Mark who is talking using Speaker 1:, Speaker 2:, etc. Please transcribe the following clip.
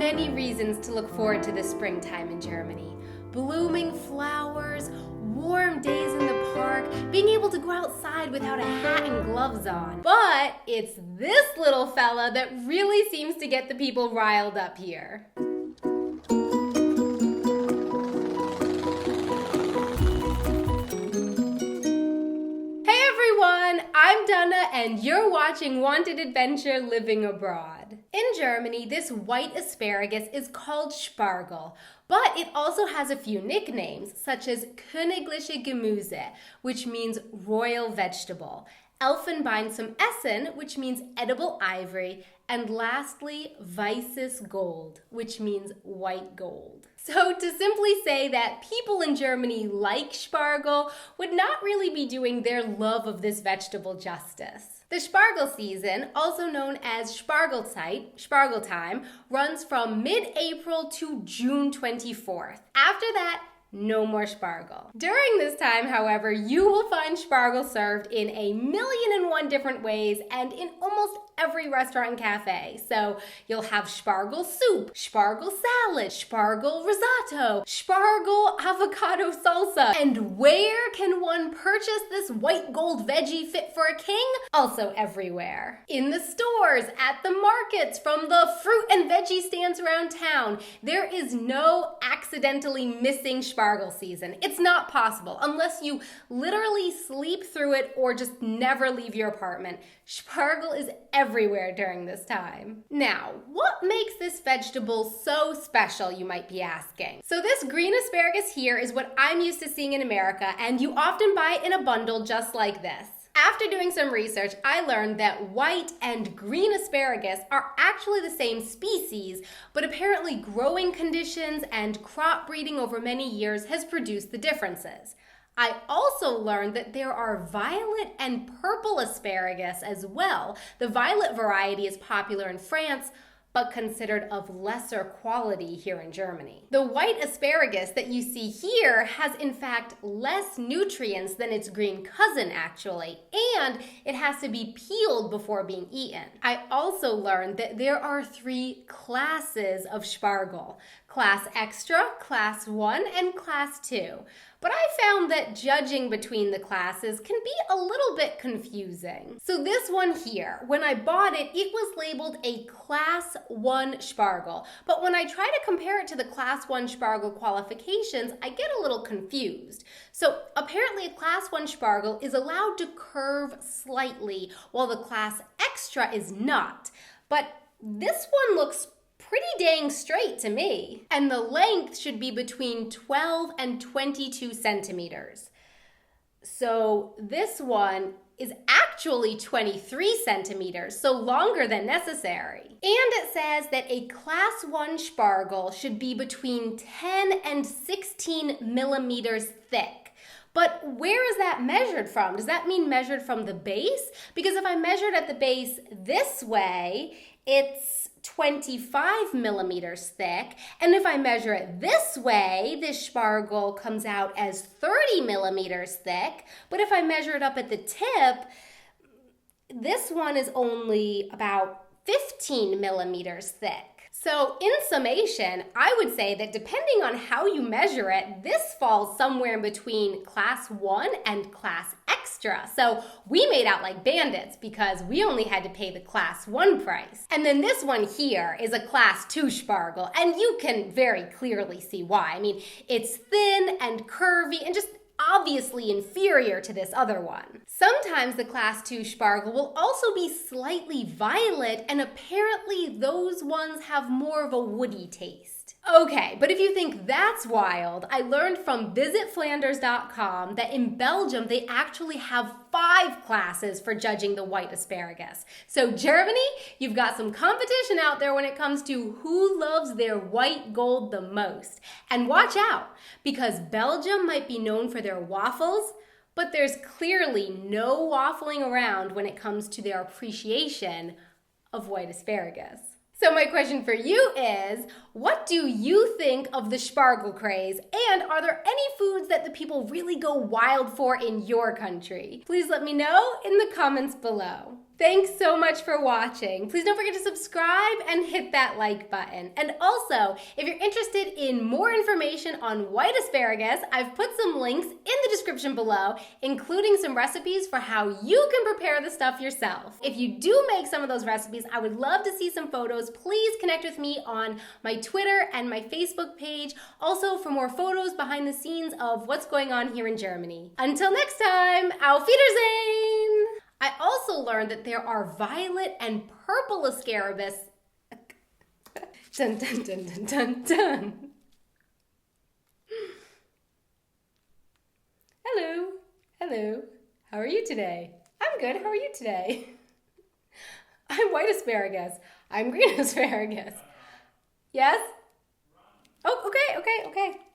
Speaker 1: many reasons to look forward to the springtime in Germany. Blooming flowers, warm days in the park, being able to go outside without a hat and gloves on. But it's this little fella that really seems to get the people riled up here. Hey everyone, I'm Donna and you're watching Wanted Adventure Living Abroad. In Germany, this white asparagus is called Spargel, but it also has a few nicknames, such as Königliche Gemüse, which means royal vegetable, Elfenbein zum Essen, which means edible ivory, and lastly, Weißes Gold, which means white gold. So to simply say that people in Germany like Spargel would not really be doing their love of this vegetable justice. The Spargel season, also known as Spargel time, runs from mid-April to June 24th. After that, no more Spargel. During this time, however, you will find Spargel served in 1,000,001 different ways and in almost every restaurant and cafe. So you'll have Spargel soup, Spargel salad, Spargel risotto, Spargel avocado salsa. And where can one purchase this white gold veggie fit for a king? Also everywhere. In the stores, at the markets, from the fruit and veggie stands around town. There is no accidentally missing Spargel season. It's not possible unless you literally sleep through it or just never leave your apartment. Spargel is everywhere during this time. Now, what makes this vegetable so special, you might be asking? So this green asparagus here is what I'm used to seeing in America, and you often buy it in a bundle just like this. After doing some research, I learned that white and green asparagus are actually the same species, but apparently growing conditions and crop breeding over many years has produced the differences. I also learned that there are violet and purple asparagus as well. The violet variety is popular in France, but considered of lesser quality here in Germany. The white asparagus that you see here has in fact less nutrients than its green cousin actually, and it has to be peeled before being eaten. I also learned that there are 3 classes of Spargel: Class Extra, Class 1, and Class 2. But I found that judging between the classes can be a little bit confusing. So this one here, when I bought it, it was labeled a Class 1 Spargel. But when I try to compare it to the Class 1 Spargel qualifications, I get a little confused. So apparently a Class 1 Spargel is allowed to curve slightly, while the Class Extra is not. But this one looks pretty dang straight to me. And the length should be between 12 and 22 centimeters. So this one is actually 23 centimeters, so longer than necessary. And it says that a Class 1 Spargel should be between 10 and 16 millimeters thick. But where is that measured from? Does that mean measured from the base? Because if I measured at the base this way, it's 25 millimeters thick, and if I measure it this way, this Spargel comes out as 30 millimeters thick, but if I measure it up at the tip, this one is only about 15 millimeters thick. So in summation, I would say that depending on how you measure it, this falls somewhere in between Class 1 and Class Extra. So we made out like bandits because we only had to pay the Class 1 price. And then this one here is a Class 2 Spargel, and you can very clearly see why. I mean, it's thin and curvy and just obviously inferior to this other one. Sometimes the Class 2 Spargel will also be slightly violet, and apparently those ones have more of a woody taste. Okay, but if you think that's wild, I learned from visitflanders.com that in Belgium they actually have 5 classes for judging the white asparagus. So Germany, you've got some competition out there when it comes to who loves their white gold the most. And watch out, because Belgium might be known for their waffles, but there's clearly no waffling around when it comes to their appreciation of white asparagus. So my question for you is, what do you think of the Spargel craze? And are there any foods that the people really go wild for in your country? Please let me know in the comments below. Thanks so much for watching. Please don't forget to subscribe and hit that like button. And also, if you're interested in more information on white asparagus, I've put some links in the description below, including some recipes for how you can prepare the stuff yourself. If you do make some of those recipes, I would love to see some photos. Please connect with me on my Twitter and my Facebook page. Also, for more photos behind the scenes of what's going on here in Germany. Until next time, auf Wiedersehen! I also learned that there are violet and purple asparagus. Dun, dun, dun, dun, dun, dun. Hello. Hello. How are you today? I'm good. How are you today? I'm white asparagus. I'm green asparagus. Yes? Oh, okay.